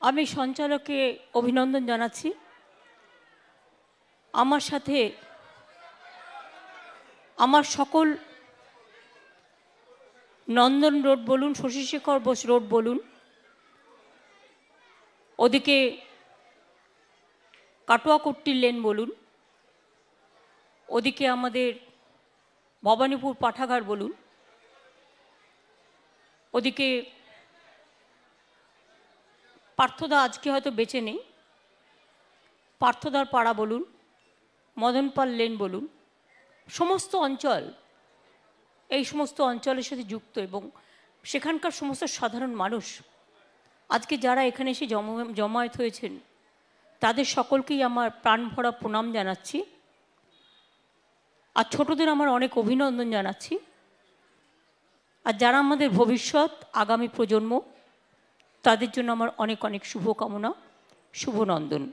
আমি সঞ্চালককে অভিনন্দন জানাচ্ছি। আমার সাথে আমার সকল নন্দন রোড বলুন, শশীশেখর বোস রোড বলুন, ওদিকে কাটোয়াকুট্টি লেন বলুন, ওদিকে আমাদের ভবানীপুর পাঠাগার বলুন, ওদিকে পার্থদা আজকে হয়তো বেঁচে নেই, পার্থদার পাড়া বলুন, মদনপাল লেন বলুন, সমস্ত অঞ্চল এই সমস্ত অঞ্চলের সাথে যুক্ত এবং সেখানকার সমস্ত সাধারণ মানুষ আজকে যারা এখানে এসে জমায়েত হয়েছেন তাদের সকলকেই আমার প্রাণ ভরা প্রণাম জানাচ্ছি। আর ছোটদের আমার অনেক অভিনন্দন জানাচ্ছি। আর যারা আমাদের ভবিষ্যৎ আগামী প্রজন্ম তাদের জন্য আমার অনেক অনেক শুভকামনা, শুভনন্দন।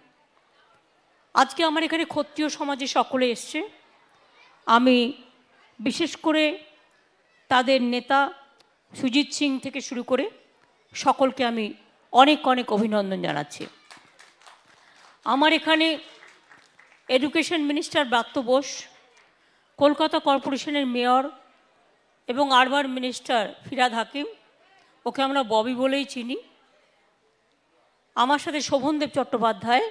আজকে আমার এখানে ক্ষত্রিয় সমাজে সকলে এসছে। আমি বিশেষ করে তাদের নেতা সুজিত সিং থেকে শুরু করে সকলকে আমি অনেক অনেক অভিনন্দন জানাচ্ছি। আমার এখানে এডুকেশন মিনিস্টার ব্রাত্য বোস, কলকাতা কর্পোরেশনের মেয়র এবং আরবান মিনিস্টার ফিরহাদ হাকিম, ওকে আমরা ববি বলেই চিনি, আমার সাথে শোভনদেব চট্টোপাধ্যায়,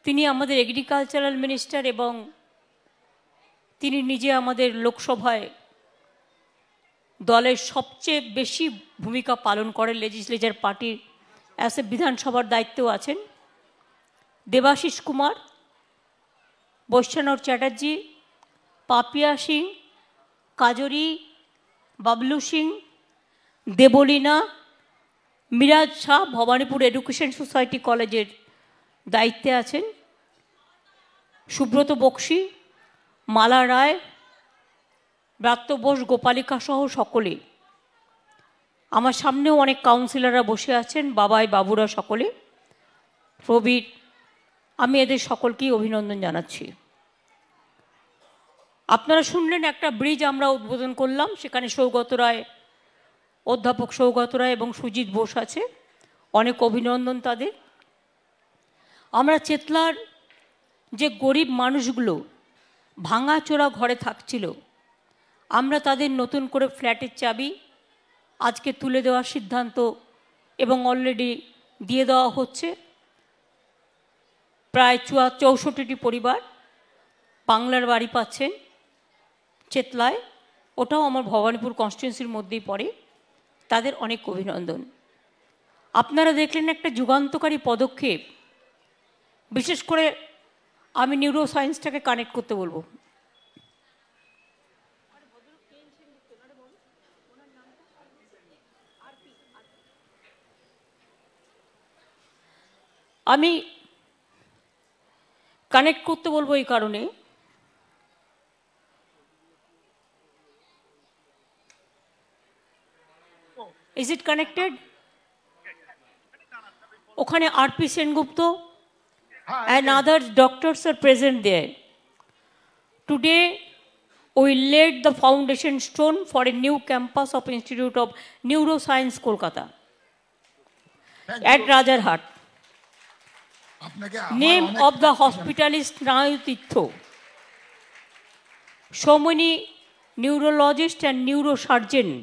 তিনি আমাদের এগ্রিকালচারাল মিনিস্টার এবং তিনি নিজে আমাদের লোকসভায় দলের সবচেয়ে বেশি ভূমিকা পালন করেন, লেজিসলেচার পার্টির অ্যাজ এ বিধানসভার দায়িত্বেও আছেন, দেবাশিস কুমার, বৈশ্বনাথ চ্যাটার্জি, পাপিয়া সিং, কাজরি, বাবলু সিং, দেবলীনা, মিরাজ শাহ ভবানীপুর এডুকেশন সোসাইটি কলেজের দায়িত্বে আছেন, সুব্রত বক্সি, মালা রায়, ব্রাত্য বোস, গোপালিকা সহ সকলে। আমার সামনেও অনেক কাউন্সিলররা বসে আছেন, বাবাই বাবুরা সকলে, প্রবীর, আমি এদের সকলকেই অভিনন্দন জানাচ্ছি। আপনারা শুনলেন একটা ব্রিজ আমরা উদ্বোধন করলাম, সেখানে সৌগত রায়, অধ্যাপক সৌগত রায় এবং সুজিত বোস আছে, অনেক অভিনন্দন তাদের। আমরা চেতলার যে গরিব মানুষগুলো ভাঙাচোরা ঘরে থাকছিল, আমরা তাদের নতুন করে ফ্ল্যাটের চাবি আজকে তুলে দেওয়ার সিদ্ধান্ত এবং অলরেডি দিয়ে দেওয়া হচ্ছে। প্রায় 64টি পরিবার বাংলার বাড়ি পাচ্ছেন চেতলায়, ওটাও আমার ভবানীপুর কনস্টিটিউয়েন্সির মধ্যেই পড়ে, তাদের অনেক অভিনন্দন। আপনারা দেখলেন একটা যুগান্তকারী পদক্ষেপ। বিশেষ করে আমি নিউরো সায়েন্সটাকে কানেক্ট করতে বলবো। আমি কানেক্ট করতে বলবো এই কারণে, ইজ ইট কানেক্টেড? ওখানে RP Sengupta and other doctors are present there. Today we laid the foundation stone for a new campus of Institute of Neuroscience Kolkata at Rajarhat. Name of the hospital is Snayu Tirtho. So many neurologists and neurosurgeons.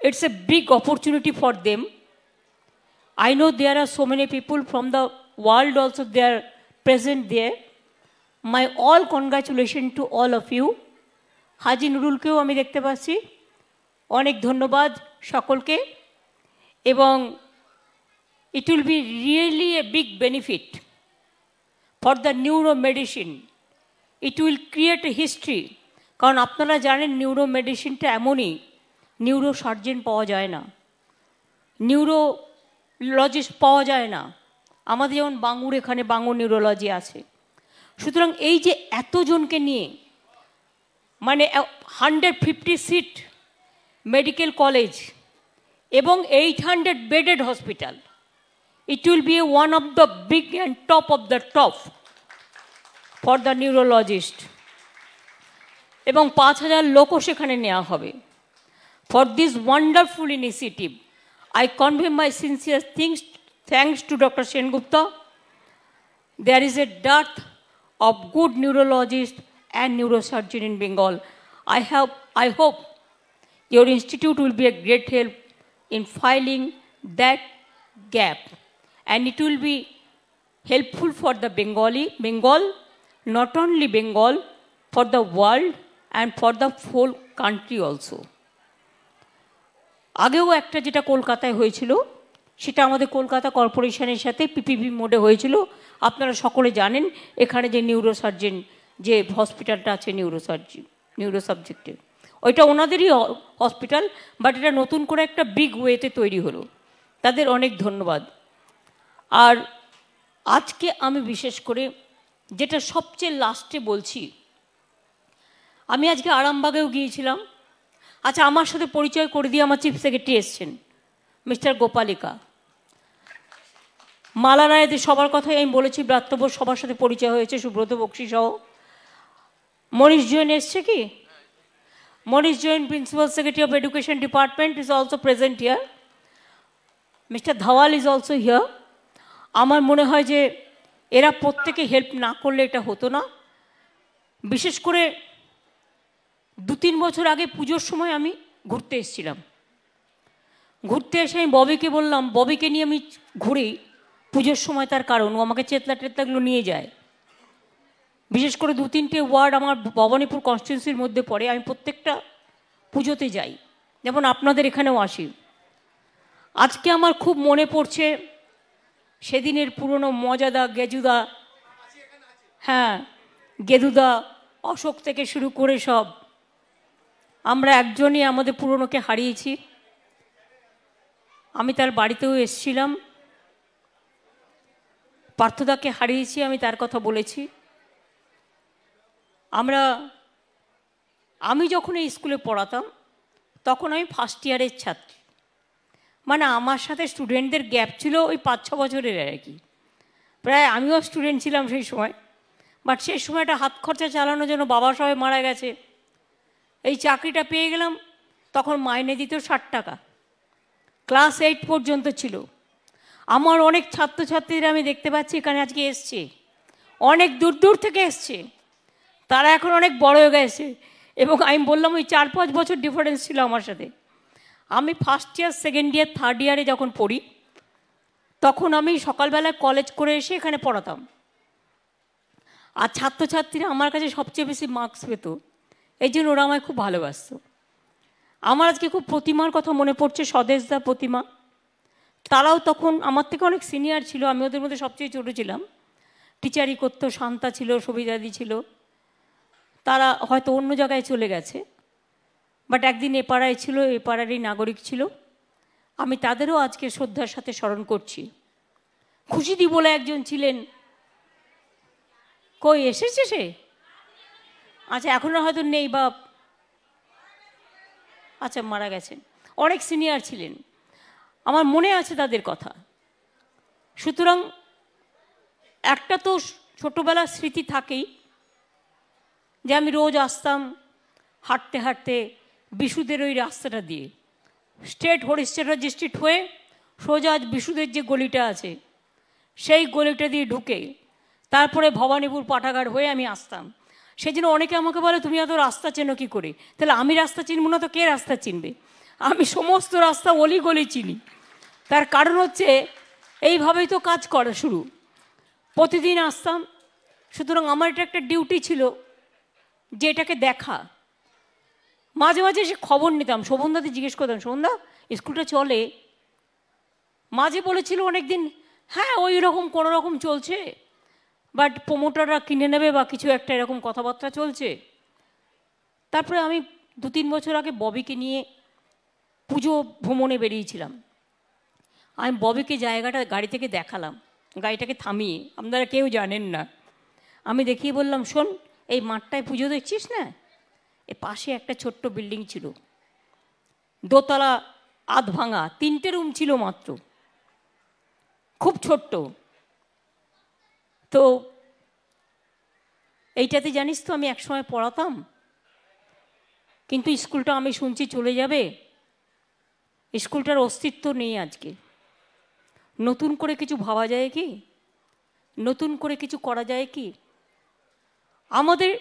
It's a big opportunity for them. I know there are so many people from the world also, they are present there. My all congratulations to all of you. হাজি নুরুলকেও আমি দেখতে পাচ্ছি, অনেক ধন্যবাদ সকলকে। এবং it will be really a big benefit for the neuromedicine. It will create a history. কারণ আপনারা জানেন নিউরোমেডিসিনটা এমনই, নিউরোসার্জন পাওয়া যায় না, নিউরোলজিস্ট পাওয়া যায় না। আমাদের যেমন বাঙুর এখানে বাঙুর নিউরোলজি আছে। সুতরাং এই যে এতজনকে নিয়ে, মানে 150 সিট মেডিকেল কলেজ এবং 800 bedded hospital, it will be one of the big and top of the top for the neurologist. এবং 5000 লোকও সেখানে নেওয়া হবে। For this wonderful initiative I convey my sincere thanks to Dr. Sengupta. There is a dearth of good neurologists and neurosurgeons in Bengal. I hope your institute will be a great help in filling that gap, and it will be helpful for the Bengal, not only Bengal, for the world and for the whole country also. আগেও একটা যেটা কলকাতায় হয়েছিল, সেটা আমাদের কলকাতা কর্পোরেশনের সাথে PPP মোডে হয়েছিল। আপনারা সকলে জানেন এখানে যে নিউরোসার্জন যে হসপিটালটা আছে নিউরো সাবজেক্টের, ওইটা ওনাদেরই হসপিটাল, বাট এটা নতুন করে একটা বিগ ওয়েতে তৈরি হলো। তাদের অনেক ধন্যবাদ। আর আজকে আমি বিশেষ করে যেটা সবচেয়ে লাস্টে বলছি, আমি আজকে আরামবাগেও গিয়েছিলাম। আচ্ছা, আমার সাথে পরিচয় করে দিয়ে আমার চিফ সেক্রেটারি এসছেন, মিস্টার গোপালিকা। মালা রায়দের সবার কথাই আমি বলেছি, ব্রাত্যব সবার সাথে পরিচয় হয়েছে, সুব্রত বক্সি সহ। মনীষ জৈন এসছে কি? Manish Jain, principal secretary of education department, is also present here. Mister Dhawal is also here. আমার মনে হয় যে এরা প্রত্যেকে হেল্প না করলে এটা হতো না। বিশেষ করে 2-3 বছর আগে পুজোর সময় আমি ঘুরতে এসেছিলাম। ঘুরতে এসে আমি ববিকে বললাম, ববিকে নিয়ে আমি ঘুরি পুজোর সময়, তার কারণ ও আমাকে চেতলা টেতলাগুলো নিয়ে যায়। বিশেষ করে 2-3টে ওয়ার্ড আমার ভবানীপুর কনস্টিটিউন্সির মধ্যে পড়ে, আমি প্রত্যেকটা পুজোতে যাই, যেমন আপনাদের এখানেও আসি। আজকে আমার খুব মনে পড়ছে সেদিনের পুরনো মজাদা গেজুদা, হ্যাঁ গেদুদা, অশোক থেকে শুরু করে সব। আমরা একজনই আমাদের পুরনোকে হারিয়েছি। আমি তার বাড়িতেও এসেছিলাম। পার্থদাকে হারিয়েছি, আমি তার কথা বলেছি। আমি যখন এই স্কুলে পড়াতাম তখন আমি ফার্স্ট ইয়ারের ছাত্রী, মানে আমার সাথে স্টুডেন্টদের গ্যাপ ছিল ওই 5-6 বছরের আর কি। প্রায় আমিও স্টুডেন্ট ছিলাম সেই সময়, বাট সেই সময়টা হাত খরচা চালানোর জন্য বাবা সবাই মারা গেছে। এই চাকরিটা পেয়ে গেলাম, তখন মাইনে দিত 60 টাকা, ক্লাস 8 পর্যন্ত ছিল। আমার অনেক ছাত্রছাত্রীরা আমি দেখতে পাচ্ছি এখানে আজকে এসছে, অনেক দূর দূর থেকে এসছে, তারা এখন অনেক বড় হয়ে গেছে। এবং আমি বললাম ওই 4-5 বছর ডিফারেন্স ছিল আমার সাথে। আমি first year, second year, third ইয়ারে যখন পড়ি তখন আমি সকালবেলায় কলেজ করে এসে এখানে পড়াতাম। আর ছাত্রছাত্রীরা আমার কাছে সবচেয়ে বেশি মার্কস পেত, এই জন্য ওরা আমায় খুব ভালোবাসত। আমার আজকে খুব প্রতিমার কথা মনে পড়ছে, স্বদেশদা প্রতিমা। তারাও তখন আমার থেকে অনেক সিনিয়র ছিল, আমি ওদের মধ্যে সবচেয়ে ছোটো ছিলাম। টিচারই করতো, শান্তা ছিল, সবিতাদি ছিল। তারা হয়তো অন্য জায়গায় চলে গেছে, বাট একদিন এ পাড়ায় ছিল, এ পাড়ারই নাগরিক ছিল। আমি তাদেরও আজকে শ্রদ্ধার সাথে স্মরণ করছি। খুশিদি বলে একজন ছিলেন, কই এসেছে সে? আচ্ছা, এখনও হয়তো নেই, বা আচ্ছা মারা গেছেন। অনেক সিনিয়র ছিলেন, আমার মনে আছে তাদের কথা। সুতরাং একটা তো ছোটোবেলার স্মৃতি থাকেই, যে আমি রোজ আসতাম হাঁটতে হাঁটতে বিশুদের ওই রাস্তাটা দিয়ে, স্টেট হরিশ্চন্দ্র স্ট্রিট হয়ে সোজা আজ বিশুদের যে গলিটা আছে সেই গলিটা দিয়ে ঢুকে তারপরে ভবানীপুর পাঠাগার হয়ে আমি আসতাম। সেই জন্য অনেকে আমাকে বলে তুমি এত রাস্তা চেনো কী করে? তাহলে আমি রাস্তা চিনব না তো কে রাস্তা চিনবে? আমি সমস্ত রাস্তা অলি গলি চিনি। তার কারণ হচ্ছে এইভাবেই তো কাজ করা শুরু, প্রতিদিন আসতাম। সুতরাং আমার এটা একটা ডিউটি ছিল যে এটাকে দেখা। মাঝে মাঝে এসে খবর নিতাম, শোভনদাকে জিজ্ঞেস করতাম, শোভনদা স্কুলটা চলে? মাঝে বলেছিল অনেক দিন, হ্যাঁ ওই রকম কোনো রকম চলছে, বাট প্রমোটাররা কিনে নেবে বা কিছু একটা এরকম কথাবার্তা চলছে। তারপরে আমি 2-3 বছর আগে ববিকে নিয়ে পুজো ভ্রমণে বেরিয়েছিলাম। আমি ববিকে জায়গাটা গাড়ি থেকে দেখালাম, গাড়িটাকে থামিয়ে, আপনারা কেউ জানেন না। আমি দেখিয়ে বললাম, শোন এই মাঠটায় পুজো দেখছিস না, এ পাশে একটা ছোট্ট বিল্ডিং ছিল, দোতলা, আধ ভাঙা, 3টে রুম ছিল মাত্র, খুব ছোট্ট। তো এইটাতে জানিস তো আমি একসময় পড়াতাম, কিন্তু স্কুলটা আমি শুনছি চলে যাবে। স্কুলটার অস্তিত্ব নেই আজকে। নতুন করে কিছু ভাবা যায় কি? নতুন করে কিছু করা যায় কি? আমাদের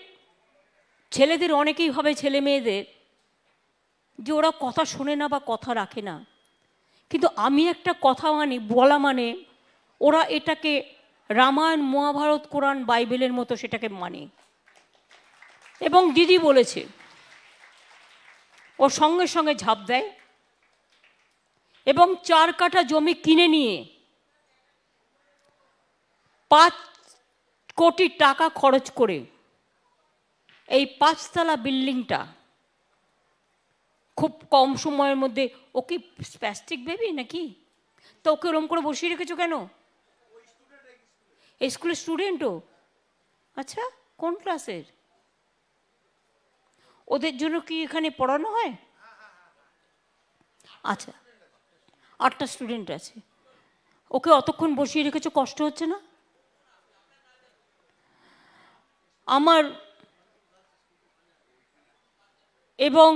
ছেলেদের অনেকেই ভাবে, ছেলে মেয়েদের, যে ওরা কথা শোনে না বা কথা রাখে না। কিন্তু আমি একটা কথা মানি, বলা মানে ওরা এটাকে রামায়ণ, মহাভারত, কোরআন, বাইবেলের মতো সেটাকে মানে। এবং দিদি বলেছে, ও সঙ্গে সঙ্গে ঝাঁপ দেয় এবং 4 কাঠা জমি কিনে নিয়ে 5 কোটি টাকা খরচ করে এই 5তলা বিল্ডিংটা খুব কম সময়ের মধ্যে। ও কি স্প্যাস্টিক বেবি নাকি? তো ওকে ওরম করে বসিয়ে রেখেছো কেন? এই স্কুলের স্টুডেন্টও? আচ্ছা, কোন ক্লাসের? ওদের জন্য কি এখানে পড়ানো হয়? আচ্ছা, 8টা স্টুডেন্ট আছে। ওকে অতক্ষণ বসিয়ে রেখেছো, কষ্ট হচ্ছে না? আমার এবং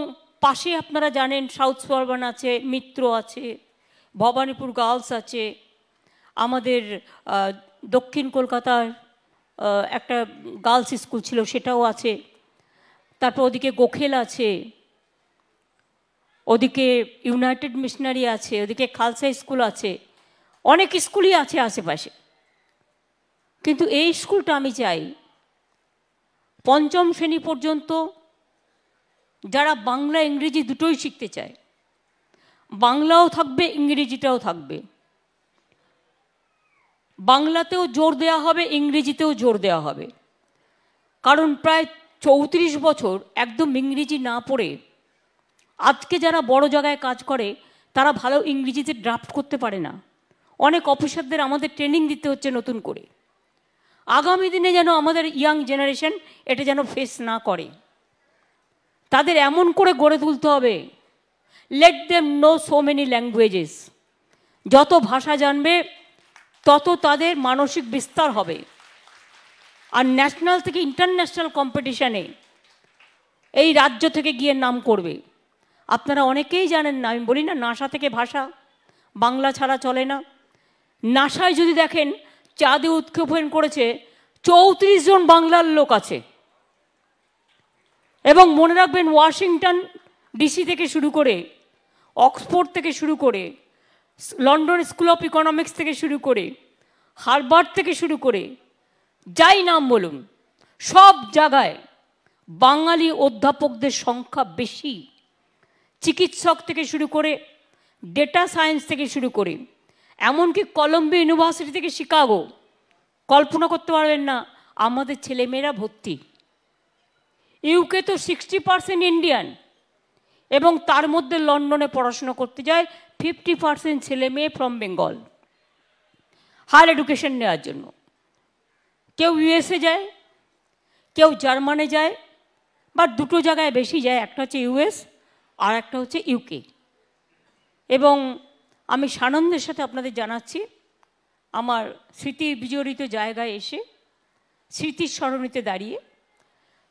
পাশে আপনারা জানেন সাউথ সুবারবান আছে, মিত্র আছে, ভবানীপুর গার্লস আছে, আমাদের দক্ষিণ কলকাতার একটা গার্লস স্কুল ছিল সেটাও আছে, তারপর ওদিকে গোখেল আছে, ওদিকে ইউনাইটেড মিশনারি আছে, ওদিকে খালসা স্কুল আছে, অনেক স্কুলই আছে আশেপাশে। কিন্তু এই স্কুলটা আমি চাই 5ম শ্রেণী পর্যন্ত যারা বাংলা ইংরেজি দুটোই শিখতে চায়, বাংলাও থাকবে ইংরেজিটাও থাকবে, বাংলাতেও জোর দেওয়া হবে, ইংরেজিতেও জোর দেওয়া হবে। কারণ প্রায় 34 বছর একদম ইংরেজি না পড়ে আজকে যারা বড় জায়গায় কাজ করে তারা ভালো ইংরেজিতে ড্রাফট করতে পারে না। অনেক অফিসারদের আমাদের ট্রেনিং দিতে হচ্ছে নতুন করে। আগামী দিনে যেন আমাদের ইয়াং জেনারেশন এটা যেন ফেস না করে, তাদের এমন করে গড়ে তুলতে হবে, let them know so many languages. যত ভাষা জানবে তত তাদের মানসিক বিস্তার হবে, আর ন্যাশনাল থেকে ইন্টারন্যাশনাল কম্পিটিশানে এই রাজ্য থেকে গিয়ে নাম করবে। আপনারা অনেকেই জানেন না, আমি বলি না নাসা থেকে ভাষা, বাংলা ছাড়া চলে না। নাসায় যদি দেখেন চাঁদে উৎক্ষেপণ করেছে 34 জন বাংলার লোক আছে। এবং মনে রাখবেন, ওয়াশিংটন ডিসি থেকে শুরু করে, অক্সফোর্ড থেকে শুরু করে, লন্ডন স্কুল অফ ইকোনমিক্স থেকে শুরু করে, হার্ভার্ড থেকে শুরু করে, যাই নাম বলুন, সব জায়গায় বাঙালি অধ্যাপকদের সংখ্যা বেশি। চিকিৎসক থেকে শুরু করে, ডেটা সায়েন্স থেকে শুরু করে, এমনকি কলম্বিয়া ইউনিভার্সিটি থেকে শিকাগো, কল্পনা করতে পারবেন না আমাদের ছেলেমেয়েরা ভর্তি। ইউকে তো 60% ইন্ডিয়ান, এবং তার মধ্যে লন্ডনে পড়াশোনা করতে যায় 50% ছেলে মেয়ে ফ্রম বেঙ্গল হায়ার এডুকেশন নেওয়ার জন্য। কেউ ইউএসএ যায়, কেউ জার্মানে যায়, বা দুটো জায়গায় বেশি যায়, একটা হচ্ছে ইউএস আর একটা হচ্ছে ইউকে। এবং আমি সানন্দের সাথে আপনাদের জানাচ্ছি, আমার স্মৃতি বিজড়িত জায়গায় এসে স্মৃতির স্মরণীতে দাঁড়িয়ে,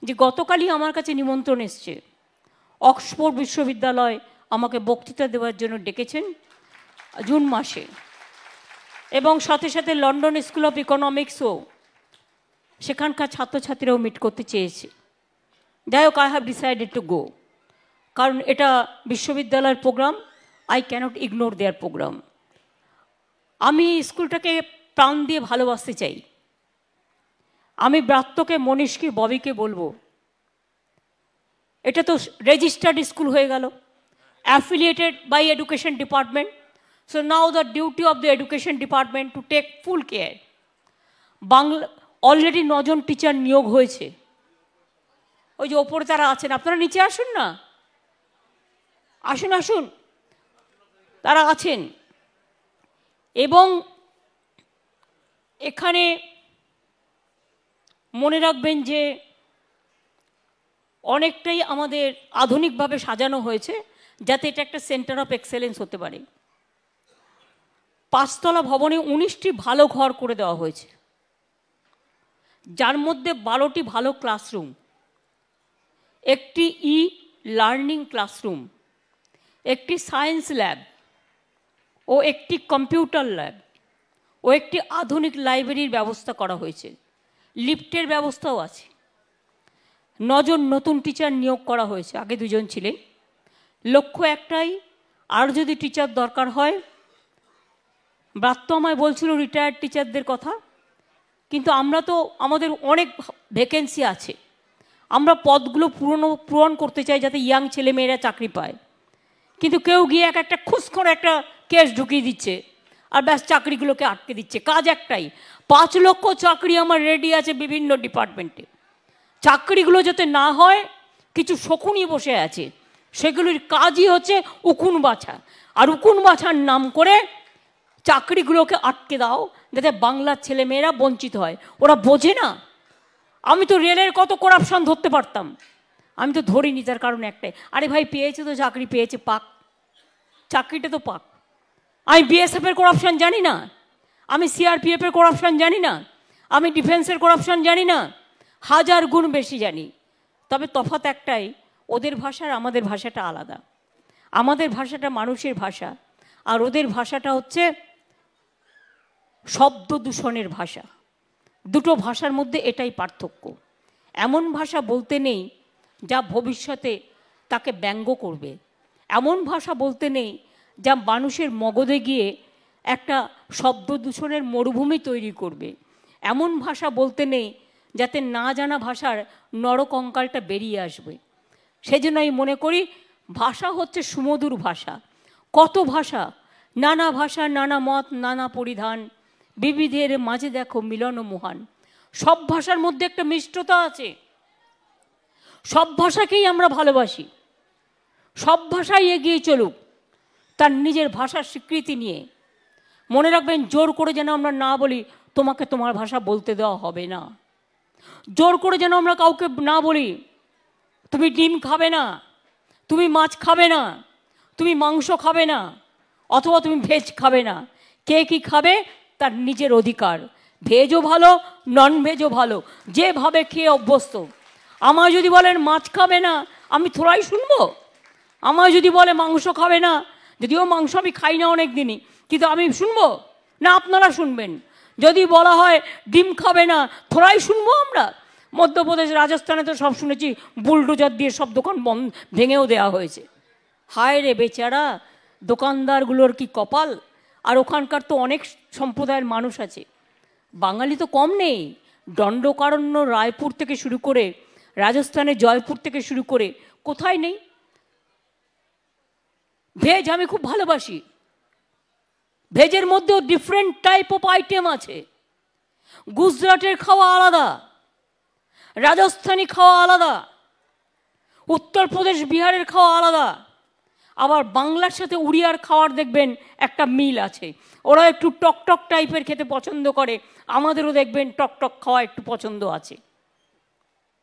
যে গতকালই আমার কাছে নিমন্ত্রণ এসছে, অক্সফোর্ড বিশ্ববিদ্যালয় আমাকে বক্তৃতা দেওয়ার জন্য ডেকেছেন জুন মাসে, এবং সাথে সাথে লন্ডন স্কুল অফ ইকোনমিক্সও সেখানকার ছাত্রছাত্রীরাও মিট করতে চেয়েছে। যাই হোক, I have decided to go, কারণ এটা বিশ্ববিদ্যালয়ের programme, I can't ignore their programme. আমি স্কুলটাকে প্রাণ দিয়ে ভালোবাসতে চাই। আমি ব্রাত্যকে, মনীষকে, ববিকে বলবো, এটা তো রেজিস্টার্ড স্কুল হয়ে গেল, affiliated by education department. So now the duty of the education department to take full care. Bangla already 9 জন টিচার নিয়োগ হয়েছে। ওই যে ওপরে তারা আছেন, আপনারা নিচে আসুন না, আসুন আসুন, তারা আছেন। এবং এখানে মনে রাখবেন যে অনেকটাই আমাদের আধুনিকভাবে সাজানো হয়েছে যাতে এটা একটা সেন্টার অফ এক্সেলেন্স হতে পারে। 5তলা ভবনে 19টি ভালো ঘর করে দেওয়া হয়েছে, যার মধ্যে 12টি ভালো ক্লাসরুম, একটি ই লার্নিং ক্লাসরুম, একটি সায়েন্স ল্যাব, ও একটি কম্পিউটার ল্যাব, ও একটি আধুনিক লাইব্রেরির ব্যবস্থা করা হয়েছে, লিফটের ব্যবস্থাও আছে। 9 জন নতুন টিচার নিয়োগ করা হয়েছে, আগে 2 জন ছিলেন। লক্ষ্য একটাই, আর যদি টিচার দরকার হয়, ব্রাত্য আমায় বলছিল রিটায়ার্ড টিচারদের কথা, কিন্তু আমরা তো আমাদের অনেক ভ্যাকেন্সি আছে, আমরা পদগুলো পূরণ করতে চাই যাতে ইয়াং ছেলেমেয়েরা চাকরি পায়। কিন্তু কেউ গিয়ে একটা খুশ করে একটা কেস ঢুকিয়ে দিচ্ছে আর ব্যাস চাকরিগুলোকে আটকে দিচ্ছে। কাজ একটাই, 5 লক্ষ চাকরি আমার রেডি আছে বিভিন্ন ডিপার্টমেন্টে। চাকরিগুলো যাতে না হয়, কিছু শকুনি বসে আছে, সেগুলির কাজই হচ্ছে উকুন বাছা, আর উকুন বাছার নাম করে চাকরিগুলোকে আটকে দাও যাতে বাংলার ছেলেমেয়েরা বঞ্চিত হয়। ওরা বোঝে না। আমি তো রেলের কত করাপশন ধরতে পারতাম, আমি তো ধরিনি, তার কারণ একটাই, আরে ভাই পেয়েছে তো চাকরি, পেয়েছে পাক, চাকরিটা তো পাক। আমি বিএসএফের করাপশন জানি না, আমি সিআরপিএফের করাপশন জানি না, আমি ডিফেন্সের করাপশন জানি না, 1000 গুণ বেশি জানি। তবে তফাৎ একটাই, ওদের ভাষা আর আমাদের ভাষাটা আলাদা। আমাদের ভাষাটা মানুষের ভাষা, আর ওদের ভাষাটা হচ্ছে শব্দ দূষণের ভাষা। দুটো ভাষার মধ্যে এটাই পার্থক্য। এমন ভাষা বলতে নেই যা ভবিষ্যতে তাকে ব্যঙ্গ করবে, এমন ভাষা বলতে নেই যা মানুষের মগজে গিয়ে একটা শব্দ দূষণের মরুভূমি তৈরি করবে, এমন ভাষা বলতে নেই যাতে না জানা ভাষার নরকঙ্কালটা বেরিয়ে আসবে। সেজন্য আমি মনে করি ভাষা হচ্ছে সুমধুর ভাষা। কত ভাষা, নানা ভাষা, নানা মত, নানা পরিধান, বিবিধের মাঝে দেখো মিলন মহান। সব ভাষার মধ্যে একটা মিষ্টতা আছে, সব ভাষাকেই আমরা ভালোবাসি, সব ভাষাই এগিয়ে চলুক তার নিজের ভাষার স্বীকৃতি নিয়ে। মনে রাখবেন, জোর করে যেন আমরা না বলি তোমাকে তোমার ভাষা বলতে দেওয়া হবে না। জোর করে যেন আমরা কাউকে না বলি তুমি ডিম খাবে না, তুমি মাছ খাবে না, তুমি মাংস খাবে না, অথবা তুমি ভেজ খাবে না। কে কি খাবে তার নিজের অধিকার। ভেজও ভালো, নন ভেজও ভালো, যেভাবে খেয়ে অভ্যস্ত। আমায় যদি বলেন মাছ খাবে না, আমি থোড়াই শুনবো? আমায় যদি বলে মাংস খাবে না, যদিও মাংস আমি খাই না অনেক দিনই, কিন্তু আমি শুনবো না? আপনারা শুনবেন। যদি বলা হয় ডিম খাবে না, থোড়াই শুনবো আমরা? মধ্যপ্রদেশ, রাজস্থানে তো সব শুনেছি বুলডোজার দিয়ে সব দোকান ভেঙেও দেওয়া হয়েছে। হায় রে বেচারা দোকানদারগুলোর কি কপাল! আর ওখানকার তো অনেক সম্প্রদায়ের মানুষ আছে, বাঙালি তো কম নেই। দণ্ডকারণ্য, রায়পুর থেকে শুরু করে, রাজস্থানে জয়পুর থেকে শুরু করে কোথায় নেই ভেজ? আমি খুব ভালোবাসি। ভেজের মধ্যেও ডিফারেন্ট টাইপ অফ আইটেম আছে। গুজরাটের খাওয়া আলাদা, রাজস্থানী খাওয়া আলাদা, উত্তরপ্রদেশ বিহারের খাওয়া আলাদা, আবার বাংলার সাথে উড়িয়ার খাওয়ার দেখবেন একটা মিল আছে। ওরা একটু টকটক টাইপের খেতে পছন্দ করে, আমাদেরও দেখবেন টকটক খাওয়া একটু পছন্দ আছে,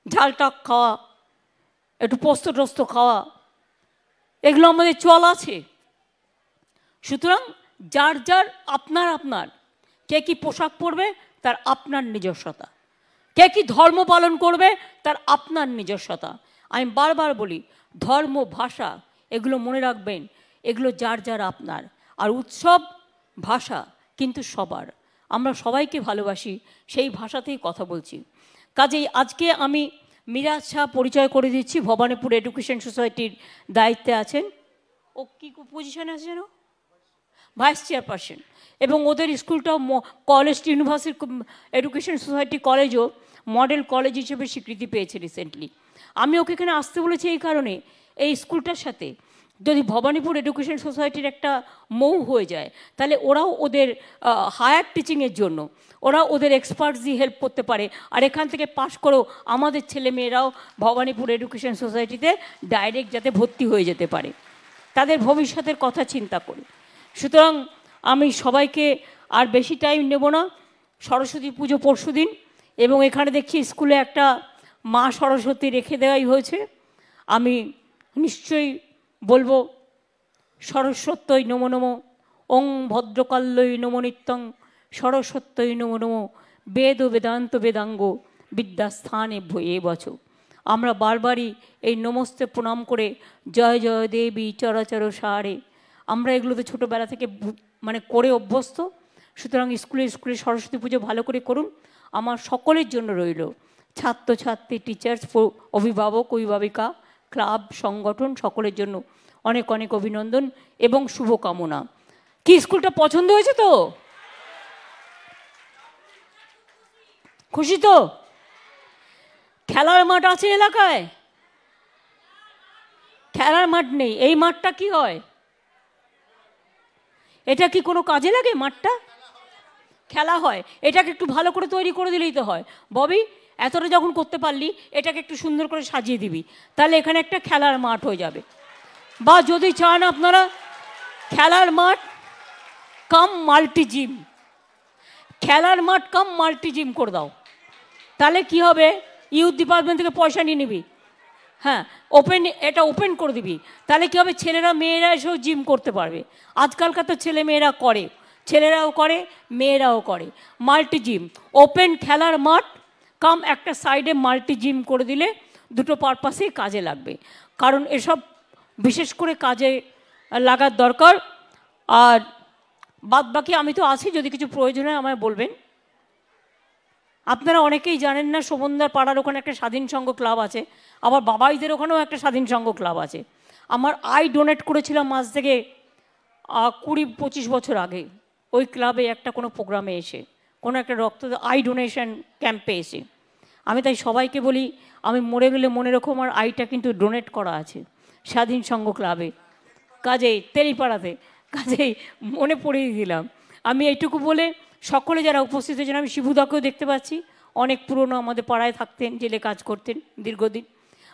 ঝাল টক খাওয়া, একটু পোস্ত টোস্ত খাওয়া, এগুলো আমাদের চল আছে। সুতরাং যার যার আপনার আপনার, কে কি পোশাক পরবে তার আপনার নিজস্বতা, কে কি ধর্ম পালন করবে তার আপনার নিজস্বতা। আমি বারবার বলি, ধর্ম, ভাষা এগুলো মনে রাখবেন, এগুলো যার যার আপনার। আর উৎসব, ভাষা কিন্তু সবার। আমরা সবাইকে ভালোবাসি, সেই ভাষাতেই কথা বলছি। কাজেই আজকে আমি মিরাজ শাহ পরিচয় করে দিচ্ছি, ভবানীপুর এডুকেশন সোসাইটির দায়িত্বে আছেন। ও কি পজিশনে আছে যেন? Vice chairperson. এবং ওদের স্কুলটাও কলেজ, ইউনিভার্সিটি এডুকেশন সোসাইটি কলেজও মডেল কলেজ হিসেবে স্বীকৃতি পেয়েছে রিসেন্টলি। আমি ওকে এখানে আসতে বলেছি এই কারণে, এই স্কুলটার সাথে যদি ভবানীপুর এডুকেশন সোসাইটির একটা মৌ হয়ে যায়, তাহলে ওরাও ওদের হায়ার টিচিংয়ের জন্য ওরা ওদের এক্সপার্টস দিয়ে হেল্প করতে পারে। আর এখান থেকে পাশ করেও আমাদের ছেলেমেয়েরাও ভবানীপুর এডুকেশন সোসাইটিতে ডাইরেক্ট যাতে ভর্তি হয়ে যেতে পারে, তাদের ভবিষ্যতের কথা চিন্তা করে। সুতরাং আমি সবাইকে আর বেশি টাইম নেব না। সরস্বতী পুজো পরশুদিন, এবং এখানে দেখছি স্কুলে একটা মা সরস্বতী রেখে দেওয়াই হয়েছে। আমি নিশ্চয়ই বলবো সরস্বত্যই নমো নমো, ওং ভদ্রকাল্যই নমো নিত্যং, সরস্বত্যই নমো নমো, বেদ বেদান্ত বেদাঙ্গ বিদ্যাস্থানে ভয়ে বচ। আমরা বারবারই এই নমস্তে প্রণাম করে জয় জয় দেবী চরাচর সারে, আমরা এগুলোতে ছোটোবেলা থেকে মানে করে অভ্যস্ত। সুতরাং স্কুলে স্কুলে সরস্বতী পুজো ভালো করে করুন। আমার সকলের জন্য রইল, ছাত্রছাত্রী, টিচার্স, অভিভাবক, অভিভাবিকা, ক্লাব, সংগঠন, সকলের জন্য অনেক অনেক অভিনন্দন এবং শুভকামনা। কি স্কুলটা পছন্দ হয়েছে তো? খুশি তো? খেলার মাঠ আছে এলাকায়? খেলার মাঠ নেই। এই মাঠটা কি হয়? এটা কি কোনো কাজে লাগে? মাঠটা খেলা হয়, এটাকে একটু ভালো করে তৈরি করে দিলেই তো হয়। ববি, এতটা যখন করতে পারলি, এটাকে একটু সুন্দর করে সাজিয়ে দিবি, তাহলে এখানে একটা খেলার মাঠ হয়ে যাবে। বা যদি চান আপনারা খেলার মাঠ কাম মাল্টি জিম, খেলার মাঠ কাম মাল্টি জিম করে দাও, তাহলে কি হবে? ইউথ ডিপার্টমেন্ট থেকে পয়সা নিয়ে নিবি, হ্যাঁ, এটা ওপেন করে দিবি, তাহলে কি হবে? ছেলেরা মেয়েরা এসেও জিম করতে পারবে। আজকালকার তো ছেলে মেয়েরা করে, ছেলেরাও করে, মেয়েরাও করে। মাল্টি জিম, ওপেন খেলার মাঠ কাম একটা সাইডে মাল্টি জিম করে দিলে দুটো পারপাসেই কাজে লাগবে। কারণ এসব বিশেষ করে কাজে লাগার দরকার। আর বাদ বাকি আমি তো আছি, যদি কিছু প্রয়োজন হয় আমায় বলবেন। আপনারা অনেকেই জানেন না, শোভনদার পাড়ার ওখানে একটা স্বাধীন সংঘ ক্লাব আছে, আবার বাবাইদের ওখানেও একটা স্বাধীন সংঘ ক্লাব আছে। আমার আই ডোনেট করেছিলাম আজ থেকে 20-25 বছর আগে, ওই ক্লাবে একটা কোনো প্রোগ্রামে এসে, কোনো একটা রক্ত আই ডোনেশন ক্যাম্পে এসে। আমি তাই সবাইকে বলি, আমি মরে গেলে মনে রেখো আমার আইটা কিন্তু ডোনেট করা আছে স্বাধীন সংঘ ক্লাবে, কাজেই তেলিপাড়াতে, কাজেই মনে পড়িয়ে দিলাম। আমি এইটুকু বলে সকলে যারা উপস্থিত হয়েছেন, আমি শিবুদাকেও দেখতে পাচ্ছি, অনেক পুরনো আমাদের পাড়ায় থাকতেন, জেলে কাজ করতেন দীর্ঘদিন।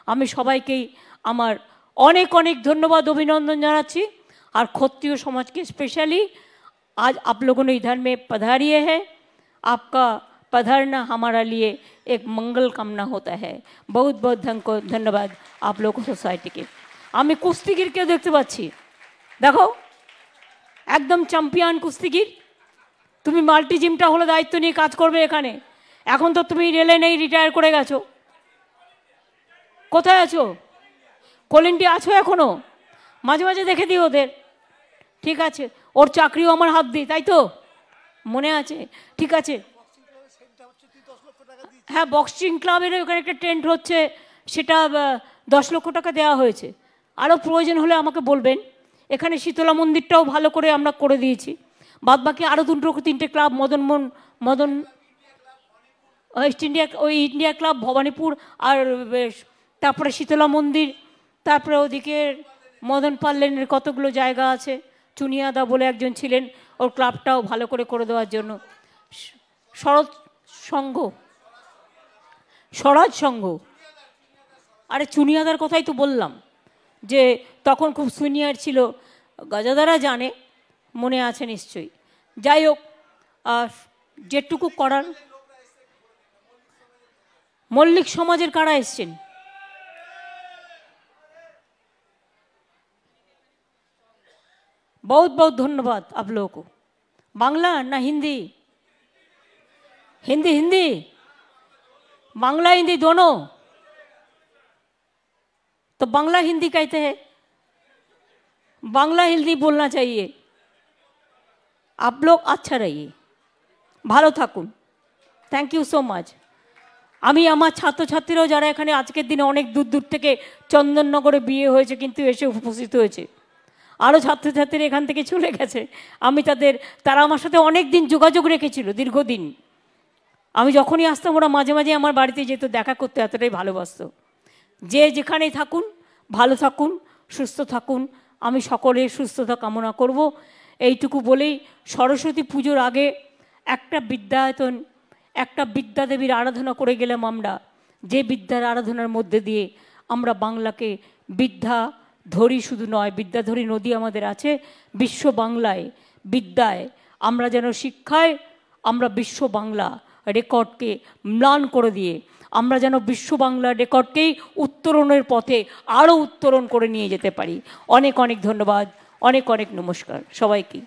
আমি সবাইকেই আমার অনেক অনেক ধন্যবাদ, অভিনন্দন জানাচ্ছি। और क्षत्रिय समाज के स्पेशली आज आप लोगों ने इधर में पधारिए है, आपका पधारना हमारा लिए एक मंगल कामना होता है। बहुत बहुत धन्यवाद आप लोगों सोसाइटी के। আমি কুস্তিগিরকে দেখতে পাচ্ছি, দেখো একদম চ্যাম্পিয়ন কুস্তিগির। তুমি মাল্টি জিমটা হলো দায়িত্ব নিয়ে কাজ করবে এখানে। এখন তো তুমি রেলে নেই, রিটায়ার করে গেছো, কোথায় আছো? কলিন্টি আছো এখনো? মাঝে মাঝে দেখে দিও ওদের, ঠিক আছে? ওর চাকরিও আমার হাত দিই, তাই তো মনে আছে? ঠিক আছে, হ্যাঁ, বক্সিং ক্লাবের ওখানে একটা টেন্ট হচ্ছে, সেটা 10 লক্ষ টাকা দেওয়া হয়েছে। আরও প্রয়োজন হলে আমাকে বলবেন। এখানে শীতলা মন্দিরটাও ভালো করে আমরা করে দিয়েছি। বাদ বাকি আরও 2-3টে ক্লাব, মদন ইস্ট ইন্ডিয়া, ওই ইন্ডিয়া ক্লাব ভবানীপুর, আর তারপরে শীতলা মন্দির, তারপরে ওদিকে মদন পাল লেনের কতগুলো জায়গা আছে। চুনিয়াদা বলে একজন ছিলেন, ওর ক্লাবটাও ভালো করে দেওয়ার জন্য। স্বরাজ সংঘ, আরে চুনিয়াদার কথাই তো বললাম, যে তখন খুব সিনিয়র ছিল, গজাদারা জানে, মনে আছে নিশ্চয়ই। যাই হোক, যেটুকু করার। মল্লিক সমাজের কারা এসছেন? बहुत बहुत धन्यवाद आप लोगों को। बांग्ला ना हिंदी? हिंदी हिंदी, बांग्ला हिंदी दोनों? तो बांग्ला हिंदी कहते हैं, बांग्ला हिंदी बोलना चाहिए। आप लोग अच्छा रहिए, ভালো থাকুন। Thank you so much. আমি আমার ছাত্রছাত্রীরাও যারা এখানে আজকের দিনে অনেক দূর দূর থেকে, চন্দননগরে বিয়ে হয়েছে কিন্তু এসে উপস্থিত হয়েছে, আরও ছাত্রছাত্রীরা এখান থেকে চলে গেছে, আমি তারা আমার সাথে অনেক দিন যোগাযোগ রেখেছিল, দীর্ঘদিন। আমি যখনই আসতাম ওরা মাঝে মাঝে আমার বাড়িতে যেত, দেখা করতে এতটাই ভালোবাসত। যে যেখানেই থাকুন ভালো থাকুন, সুস্থ থাকুন, আমি সকলের সুস্থতা কামনা করব। এইটুকু বলেই সরস্বতী পুজোর আগে একটা বিদ্যায়তন, একটা বিদ্যাদেবীর আরাধনা করে গেলাম আমরা, যে বিদ্যার আরাধনার মধ্যে দিয়ে আমরা বাংলাকে বিদ্যা ধরি, শুধু নয়, বিদ্যাধরী নদী আমাদের আছে। বিশ্ব বাংলায় বিদ্যায় আমরা যেন শিক্ষায় আমরা বিশ্ব বাংলা রেকর্ডকে ম্লান করে দিয়ে আমরা যেন বিশ্ব বাংলা রেকর্ডকেই উত্তরণের পথে আরও উত্তরণ করে নিয়ে যেতে পারি। অনেক অনেক ধন্যবাদ, অনেক অনেক নমস্কার সবাইকে।